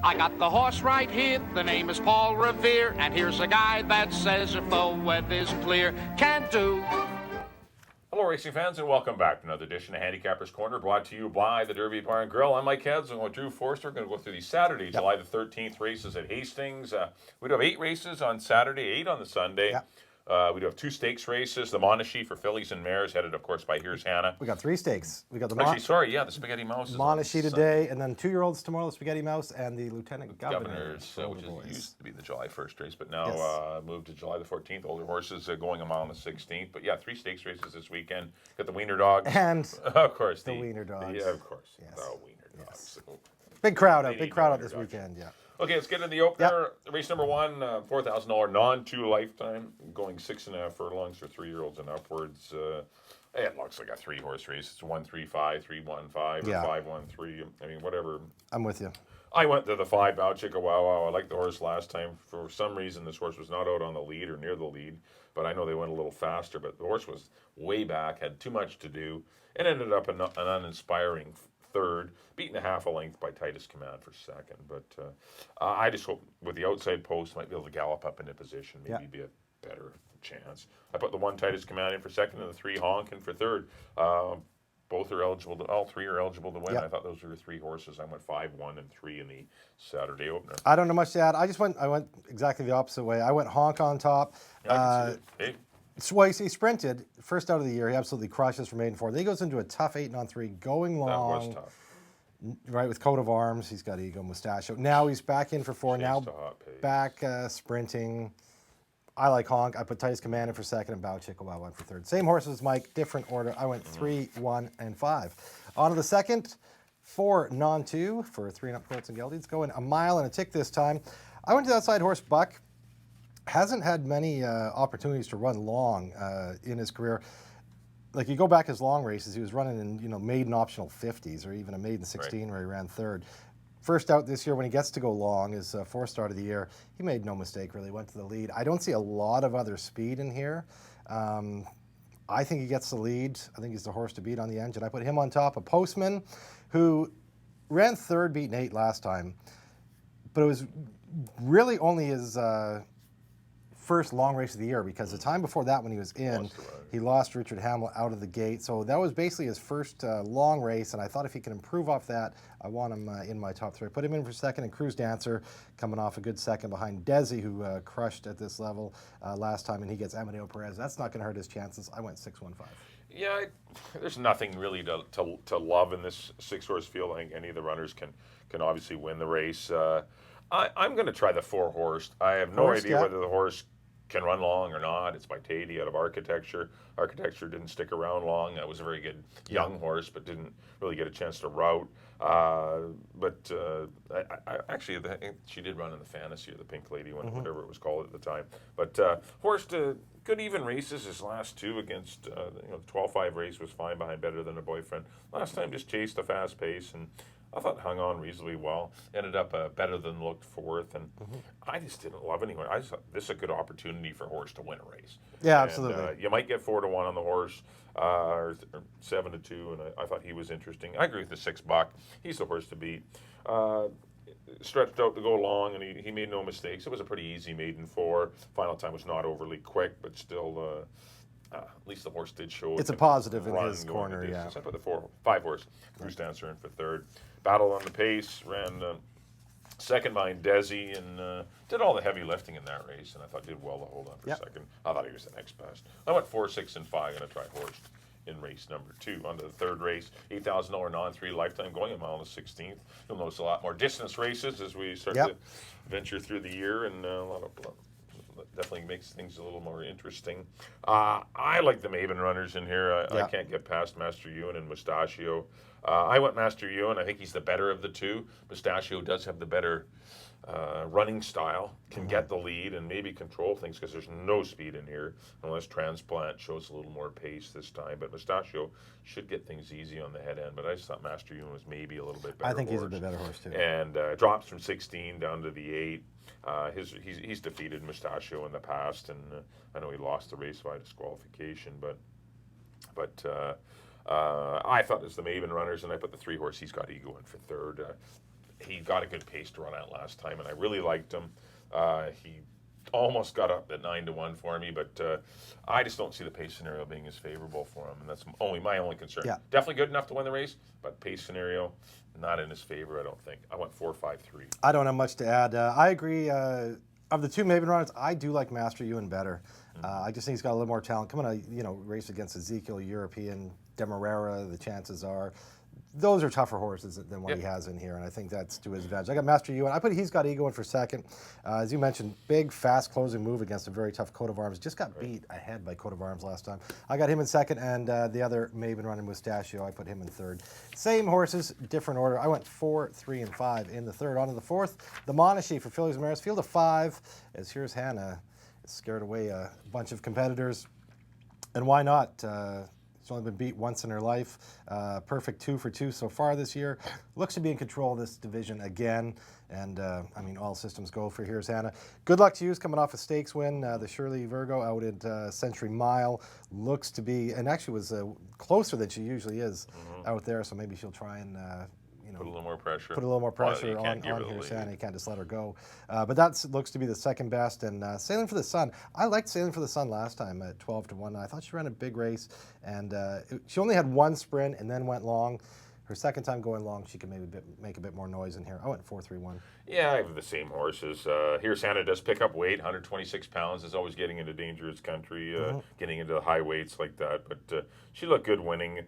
I got the horse right here, the name is Paul Revere, and here's a guy that says if the weather's clear, can do. Hello, racing fans, and welcome back to another edition of Handicapper's Corner, brought to you by the Derby Bar and Grill. I'm Mike Heads, and with Drew Forster, we're going to go through the Saturday, July the 13th races at Hastings. We do have 8 races on Saturday, 8 on the Sunday. We do have 2 stakes races. The Monashee for fillies and mares, headed, of course, by Here's Hannah. We got 3 stakes. We got the the Spaghetti Mouse. Monashee today, and then 2-year-olds tomorrow, the Spaghetti Mouse, and the Lieutenant Governor's, which used to be the July 1st race, but now moved to July the 14th. Older horses going a mile on the 16th. But yeah, 3 stakes races this weekend. Got the Wiener Dogs. And of course, the Wiener Dogs. Yeah, of course. Yes. The Wiener Dogs. Yes. Big crowd out this weekend, yeah. Okay, let's get into the opener. Race number 1, $4,000 non-2 lifetime, going 6.5 furlongs for 3-year-olds and upwards. It looks like a 3-horse race. It's 1-3-5, 3-1-5, or 5-1-3. I mean, whatever. I'm with you. I went to the 5 Bow Chicka Wow Wow. I liked the horse last time. For some reason, this horse was not out on the lead or near the lead, but I know they went a little faster. But the horse was way back, had too much to do, and ended up an uninspiring third, beaten a half a length by Titus Command for second. But I just hope with the outside post might be able to gallop up into position, maybe be a better chance. I put the 1 Titus Command in for second and the 3 Honkin for third. Both are eligible to, all 3 are eligible to win. I thought those were 3 horses. I went 5, 1, and 3 in the Saturday opener. I don't know much to add. I went exactly the opposite way. I went Honk on top. Yeah, I can see it. Hey. So he sprinted first out of the year. He absolutely crushes from 8 and 4. Then he goes into a tough 8 on 3, going long. That was tough. Right, with coat of arms. He's got ego, mustachio. Now he's back in for 4. Now back sprinting. I like Honk. I put Titus Command in for second and Bow Chicka Wow went for third. Same horses, Mike, different order. I went 3, 1, and 5. On to the second, 4 non-2 for 3-and-up quotes and geldings. Going a mile and a tick this time. I went to the outside horse Buck. Hasn't had many opportunities to run long in his career. Like you go back his long races, he was running in maiden optional 50s or even a maiden 16 where he ran third. First out this year when he gets to go long, his 4th start of the year, he made no mistake really, went to the lead. I don't see a lot of other speed in here. I think he gets the lead. I think he's the horse to beat on the engine. I put him on top of Postman, who ran third, beaten 8 last time, but it was really only his first long race of the year, because the time before that when he was in, he lost Richard Hamill out of the gate. So that was basically his first long race, and I thought if he can improve off that, I want him in my top 3. I put him in for second, and Cruise Dancer coming off a good second behind Desi, who crushed at this level last time, and he gets Amadeo Perez. That's not going to hurt his chances. I went 6, 1, 5. Yeah, there's nothing really to love in this 6-horse field. I think any of the runners can obviously win the race. I'm going to try the 4-horse. I have no idea whether the horse can run long or not. It's by Tatey out of Architecture. Architecture didn't stick around long. That was a very good young horse, but didn't really get a chance to route. But actually, she did run in the Fantasy or the Pink Lady one, whatever it was called at the time. But horse to good even races. His last 2 against the 12-5 race was fine behind Better Than a Boyfriend. Last time just chased a fast pace, and I thought hung on reasonably well. Ended up Better Than looked 4th, and I just didn't love anywhere. I just thought this is a good opportunity for a horse to win a race. Yeah, absolutely. You might get 4 to 1 on the horse, or 7 to 2, and I thought he was interesting. I agree with the 6 Buck. He's the horse to beat. Stretched out to go long, and he made no mistakes. It was a pretty easy maiden 4. Final time was not overly quick, but still. At least the horse did show. It's a positive in his corner, yeah. I put the 5 horse, Cruise Dancer in for third. Battle on the pace, ran second behind Desi, and did all the heavy lifting in that race, and I thought did well to hold on for second. I thought he was the next best. I went 4, 6, and 5, going to try horse in race number 2. On to the third race, $8,000 non-3 lifetime, going a mile and a 16th. You'll notice a lot more distance races as we start to venture through the year, and a lot of definitely makes things a little more interesting. I like the Maven runners in here. I can't get past Master Ewan and Mustachio. I went Master Ewan. I think he's the better of the 2. Mustachio does have the better running style, can get the lead and maybe control things, because there's no speed in here unless Transplant shows a little more pace this time. But Mustachio should get things easy on the head end. But I just thought Master Ewan was maybe a little bit better. I think he's a bit better horse too. And drops from 16 down to the 8. He's defeated Mustachio in the past, and I know he lost the race by disqualification, but I thought it was the Maven runners, and I put the 3 horse. He's got ego in for third. he got a good pace to run out last time, and I really liked him. He almost got up at 9-1 for me, but I just don't see the pace scenario being as favorable for him, and that's my only concern. Yeah. Definitely good enough to win the race, but pace scenario not in his favor, I don't think. I went 4-5-3. I don't have much to add. I agree. Of the two Maven runners, I do like Master Ewan better. I just think he's got a little more talent. Coming to race against Ezekiel, European, Demerara, the chances are those are tougher horses than what he has in here, and I think that's to his advantage. I got Master Ewan. He's got Ego in for second. As you mentioned, big, fast closing move against a very tough Coat of Arms. Just got beat ahead by Coat of Arms last time. I got him in second, and the other Maven running Mustachio, I put him in third. Same horses, different order. I went 4, 3, and 5 in the third. On to the fourth, the Monachie for Fillies and Mares. Field of 5, as here's Hannah. Scared away a bunch of competitors. And why not? She's only been beat once in her life. Perfect 2 for 2 so far this year. Looks to be in control of this division again. And, all systems go for Here's Hannah. Good luck to you. Coming off a stakes win. The Shirley Virgo out at Century Mile. Looks to be, and actually was closer than she usually is out there. So maybe she'll try and put a little more pressure. Put a little more pressure on Here's Hannah. You can't just let her go. But that looks to be the second best. And Sailing for the Sun. I liked Sailing for the Sun last time at 12-1. I thought she ran a big race, and she only had one sprint and then went long. Her second time going long, she can maybe make a bit more noise in here. I went 4-3-1. Yeah, I have the same horses. Here's Hannah does pick up weight, 126 pounds. Is always getting into dangerous country, getting into the high weights like that. But she looked good winning.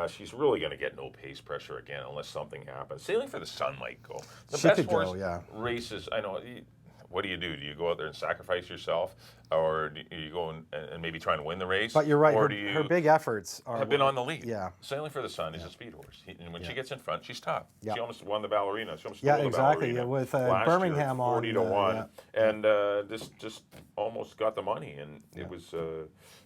She's really going to get no pace pressure again unless something happens. Sailing for the Sun might go. The she best could horse go, yeah. races, I know. What do? You go out there and sacrifice yourself, or do you go and maybe try and win the race? But you're right. Or Her big efforts have been on the lead. Yeah. Sailing for the Sun is a speed horse, and when she gets in front, she's tough. Yeah. She almost won the Ballerina. She almost Yeah, stole exactly. the Ballerina With last Birmingham year, on 40-1, and this just almost got the money, and it was.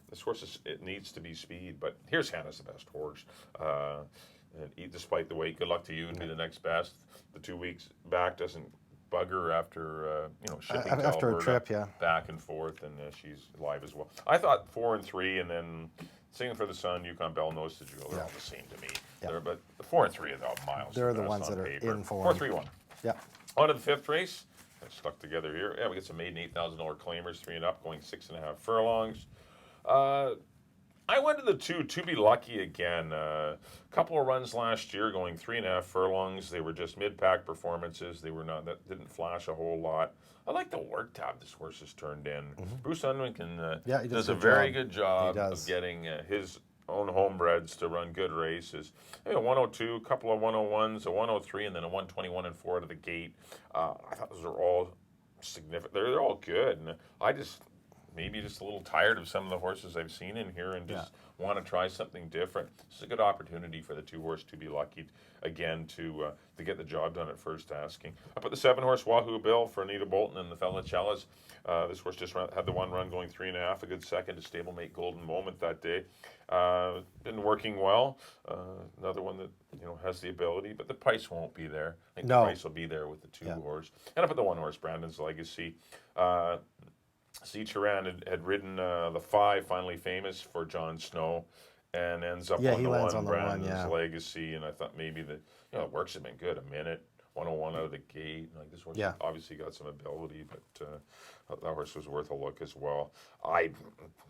This horse it needs to be speed, but Here's Hannah's the best horse. And despite the weight, good luck to you and be the next best. The 2 weeks back doesn't bug her after shipping to after Alberta, a trip, yeah, back and forth, and she's live as well. I thought 4 and 3, and then Singing for the Sun, Yukon Bell, Nose to Jewel, they're all the same to me. Yeah. But the 4 and 3 are the miles. They're the ones that are in form. 4-3-1. Yeah. On to the fifth race. Stuck together here. Yeah, we get some maiden $8,000 claimers, 3 and up, going 6.5 furlongs. I went to the 2 to be lucky again. Couple of runs last year, going 3.5 furlongs. They were just mid-pack performances. That didn't flash a whole lot. I like the work tab this horse has turned in. Bruce Unwin he does a good very job. good job He of does. getting his own homebreds to run good races. 102, a couple of 101s, a 103, and then a 121 and 4 out of the gate. I thought those are all significant. They're all good, and I just maybe just a little tired of some of the horses I've seen in here, and just want to try something different. This is a good opportunity for the 2 horse to be lucky again to get the job done at first asking. I put the 7 horse Wahoo Bill for Anita Bolton and the Felicellas. This horse just had the 1 run going 3.5, a good second to stablemate Golden Moment that day. Been working well. Another one that has the ability, but the price won't be there. I think the price will be there with the 2 horse. And I put the 1 horse Brandon's Legacy. C. Turan had ridden the 5, Finally Famous for Jon Snow, and ends up on the 1, Brandon's Legacy. And I thought maybe the works have been good. A minute, 101 out of the gate. Like this horse obviously got some ability, but that horse was worth a look as well. I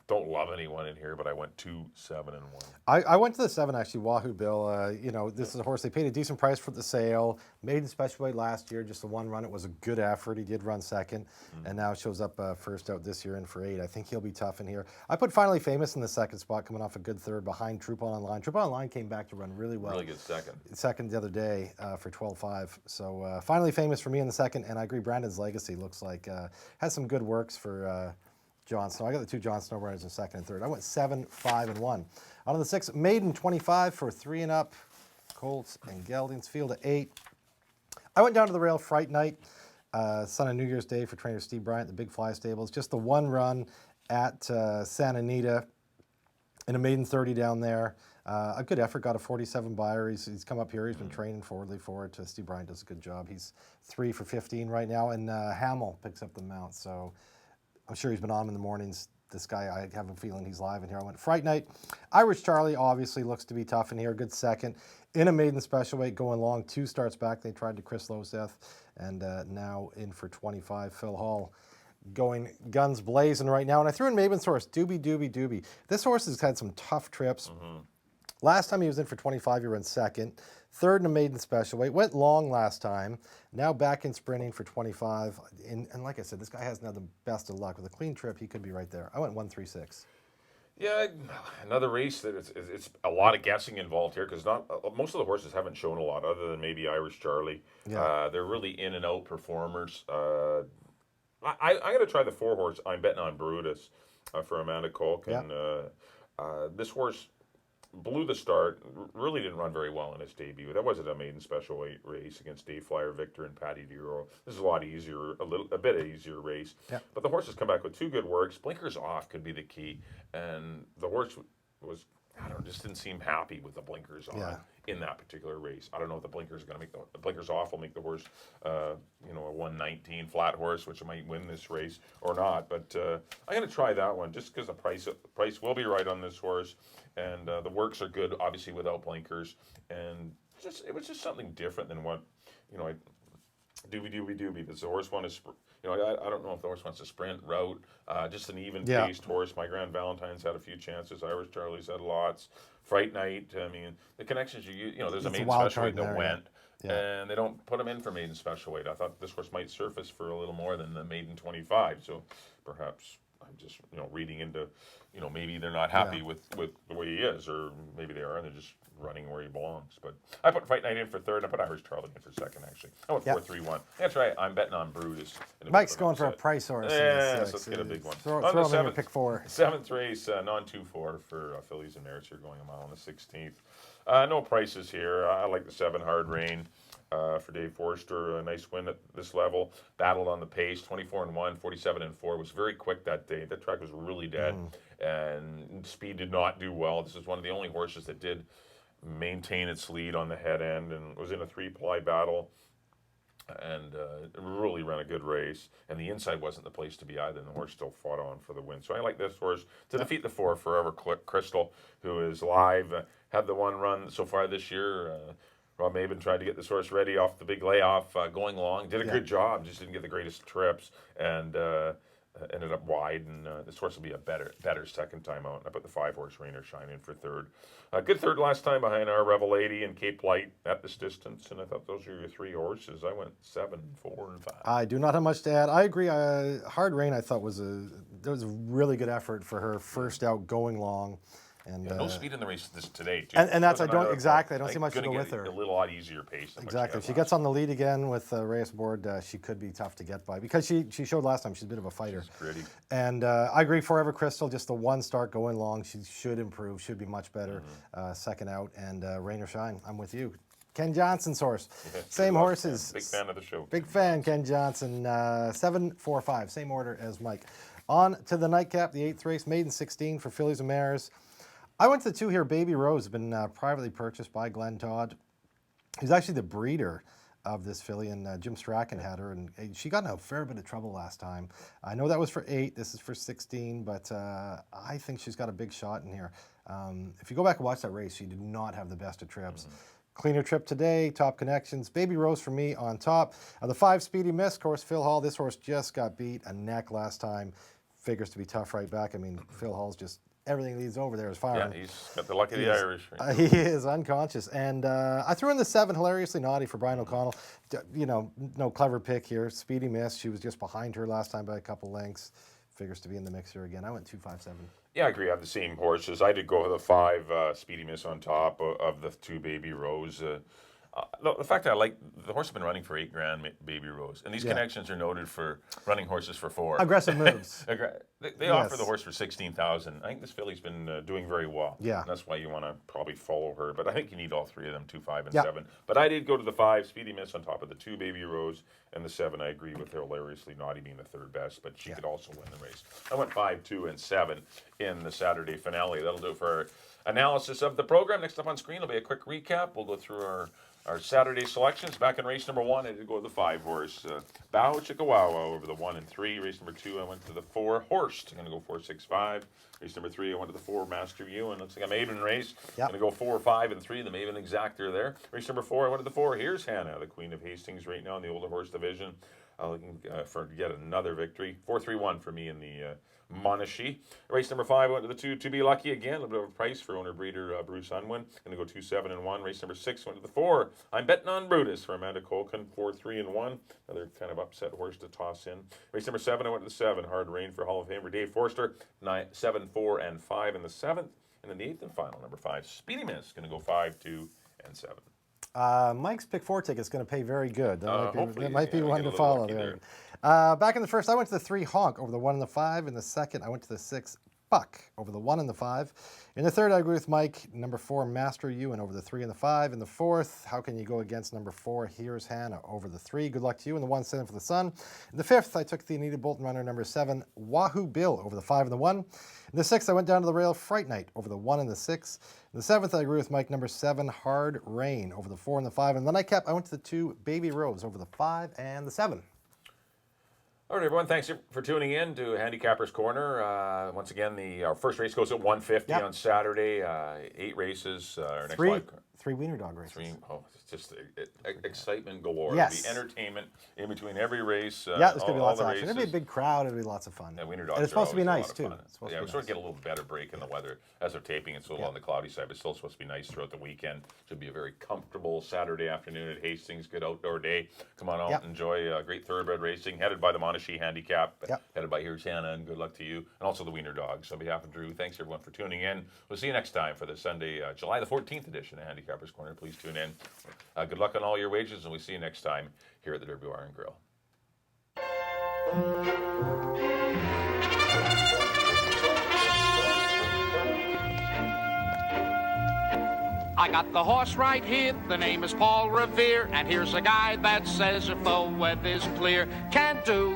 don't love anyone in here, but I went 2, 7, and 1. I went to the 7 actually, Wahoo Bill. This is a horse they paid a decent price for the sale. Maiden special weight last year, just the 1 run. It was a good effort. He did run second, and now shows up first out this year in for 8. I think he'll be tough in here. I put Finally Famous in the second spot, coming off a good third behind Troop On Online. Troop On Online came back to run really well. Really good second. Second the other day for 12.5. So Finally Famous for me in the second, and I agree. Brandon's Legacy looks like has some good works for Jon Snow. I got the 2 Jon Snow runners in second and third. I went 7, 5, and 1. On to the 6, Maiden 25 for 3 and up. Colts and Geldings. Field of 8. I went down to the rail Fright Night, son of New Year's Day for trainer Steve Bryant, the Big Fly Stables. Just the 1 run at Santa Anita in a maiden 30 down there. A good effort, got a 47 buyer. He's come up here. He's been training forwardly for it. Steve Bryant does a good job. He's 3 for 15 right now, and Hamill picks up the mount. So I'm sure he's been on him in the mornings this guy, I have a feeling he's live in here. I went Fright Night. Irish Charlie obviously looks to be tough in here. Good second. In a maiden special weight, going long. 2 starts back. They tried to Chris Loseth. And now in for 25, Phil Hall. Going guns blazing right now. And I threw in Maven's horse, Doobie. This horse has had some tough trips. Last time he was in for 25, he ran second. Third in a maiden special weight. Went long last time. Now back in sprinting for 25. And like I said, this guy has now the best of luck. With a clean trip, he could be right there. I went 136. Yeah, another race that it's a lot of guessing involved here because not most of the horses haven't shown a lot other than maybe Irish Charlie. Yeah. They're really in and out performers. I'm going to try the 4 horse. I'm betting on Brutus for Amanda Kolk. Yeah. And this horse blew the start, really didn't run very well in his debut. That wasn't a maiden special weight race against Dave Flyer Victor and Patty DeRoro. This is a lot easier, a bit easier race. Yeah. But the horse has come back with 2 good works. Blinkers off could be the key. And the horse was, I don't know, just didn't seem happy with the blinkers on in that particular race. I don't know if the blinkers are going to make the blinkers off will make the horse, a 119 flat horse, which might win this race or not. But I'm going to try that one just because the price will be right on this horse. And the works are good, obviously, without blinkers. And it was just something different than what, doobie, because the horse wanted to, I don't know if the horse wants to sprint, route, just an even-paced horse. My Grand Valentine's had a few chances. Irish Charlie's had lots. Fright Night, I mean, the connections there's a maiden special weight that went. And they don't put them in for maiden special weight. I thought this horse might surface for a little more than the maiden 25. So perhaps I'm just, reading into, maybe they're not happy with the way he is, or maybe they are, and they're just running where he belongs. But I put Fight Night in for third. I put Irish Charlie in for second, actually. I went 4-3-1. That's right. I'm betting on Brutus. Mike's going for a price horse. Yeah, so let's get a big one. Throw him in your pick 4. 7th race, non-2-4 for Fillies and Mares here, going a mile on the 16th. No prices here. I like the 7 Hard Rain. For Dave Forster, a nice win at this level. Battled on the pace, 24-1, 47-4. Was very quick that day. That track was really dead, and speed did not do well. This is one of the only horses that did maintain its lead on the head end, and was in a 3-ply battle, and really ran a good race. And the inside wasn't the place to be either, and the horse still fought on for the win. So I like this horse to defeat the 4, Forever Crystal, who is live. Had the 1 run so far this year. Rob Maben tried to get this horse ready off the big layoff, going long. Did a good job, just didn't get the greatest trips, and ended up wide. And this horse will be a better second time out. And I put the 5 horse Rain or Shine in for third. Good third last time behind our Revel 80 and Cape Light at this distance. And I thought those are your 3 horses. I went 7, 4, and 5. I do not have much to add. I agree. Hard Rain, I thought was a really good effort for her first out going long. And no speed in the race today, too. And that's I don't see much to go with her. A little lot easier pace. Exactly. If she gets on the lead again with Reyes aboard, she could be tough to get by because she showed last time she's a bit of a fighter. She's pretty. And I agree. Forever Crystal, just the 1 start going long, she should improve. Should be much better. Second out and Rain or Shine. I'm with you. Ken Johnson's horse. Same horses. Big fan of the show. Big fan, Ken Johnson. 7, 4, 5. Same order as Mike. On to the nightcap, the 8th race, maiden 16 for Fillies and Mares. I went to the 2 here. Baby Rose has been privately purchased by Glenn Todd. He's actually the breeder of this filly, and Jim Strachan had her, and she got in a fair bit of trouble last time. I know that was for 8. This is for 16, but I think she's got a big shot in here. If you go back and watch that race, she did not have the best of trips. Cleaner trip today, top connections. Baby Rose for me on top. The 5 Speedy Miss, of course, Phil Hall. This horse just got beat a neck last time. Figures to be tough right back. I mean, Phil Hall's just... everything leads over there is firing. Yeah, he's got the luck of the Irish. Right? He is unconscious. And I threw in the 7, Hilariously Naughty for Brian O'Connell. No clever pick here. Speedy Miss. She was just behind her last time by a couple lengths. Figures to be in the mixer again. I went 2-5-7. Yeah, I agree. I have the same horses. I did go with the 5 Speedy Miss on top of the 2 Baby Rose. The fact that I like the horse has been running for $8,000, Baby Rose, and these connections are noted for running horses for 4. Aggressive moves. They offer the horse for $16,000. I think this filly's been doing very well. Yeah, and that's why you want to probably follow her. But I think you need all 3 of them, 2, 5, and 7. But I did go to the 5 Speedy Miss on top of the 2 Baby Rose and the 7. I agree with Hilariously Naughty being the 3rd best, but she could also win the race. I went 5, 2, and 7 in the Saturday finale. That'll do it for analysis of the program. Next up on screen will be a quick recap. We'll go through our Saturday selections. Back in race number 1, I did go with the 5-horse. Bow Chickawawa over the 1 and 3. Race number 2, I went to the 4, Horst. I'm going to go 4, 6, 5. Race number 3, I went to the 4, Master Ewan. Looks like a maiden race. Yep. I'm going to go 4, 5, and 3. The maiden exactor there. Race number 4, I went to the 4, Here's Hannah, the Queen of Hastings right now in the older horse division. Looking for yet another victory. 4-3-1 for me in the Monashee. Race number 5, I went to the 2, To Be Lucky again. A little bit of a price for owner-breeder Bruce Unwin. Going to go 2, 7, and 1. Race number 6, went to the 4, I'm Betting on Brutus for Amanda Colkin. 4, 3, and 1. Another kind of upset horse to toss in. Race number 7, I went to the 7, Hard Rain for Hall of Famer Dave Forster. 9, 7, 4, and 5 in the 7th. And then the 8th and final, number 5, Speedy Miss. Going to go 5, 2, and 7. Mike's pick 4 ticket is going to pay very good. That might be yeah, one to follow there. Back in the first, I went to the 3, Honk over the 1 and the 5. In the second, I went to the 6, Buck over the 1 and the 5. In the third, I agree with Mike. Number 4, Master Ewan over the 3 and the 5. In the fourth, how can you go against number 4, Here's Hannah over the 3? Good luck to you. In the 1, Sitting for the Sun. In the fifth, I took the Anita Bolton runner number 7, Wahoo Bill over the 5 and the 1. In the sixth, I went down to the rail, Fright Night over the 1 and the 6. In the seventh, I agree with Mike. Number 7, Hard Rain over the 4 and the 5. And then I went to the 2, Baby Rose over the 5 and the 7. All right, everyone, thanks for tuning in to Handicapper's Corner. Once again, our first race goes at 150 on Saturday. 8 races. Our next live 3 wiener dog races. It's just excitement galore. Yes. There'll be entertainment in between every race. Yeah, there's going to be lots of action. It'll be a big crowd. It'll be lots of fun. Yeah, wiener dogs and it's supposed to be nice, too. Yeah, we're supposed to get a little better break in the weather. As they're taping, it's a little on the cloudy side, but still supposed to be nice throughout the weekend. Should be a very comfortable Saturday afternoon at Hastings. Good outdoor day. Come on out and enjoy great thoroughbred racing, headed by the Monashee Handicap, headed by Here's Hannah, and good luck to you, and also the wiener dogs. On behalf of Drew, thanks everyone for tuning in. We'll see you next time for the Sunday, July the 14th edition of Handicapper's Corner. Please tune in. Good luck on all your wages, and we'll see you next time here at the Derby Bar and Grill. I got the horse right here, the name is Paul Revere, and here's a guy that says if the weather's clear, can do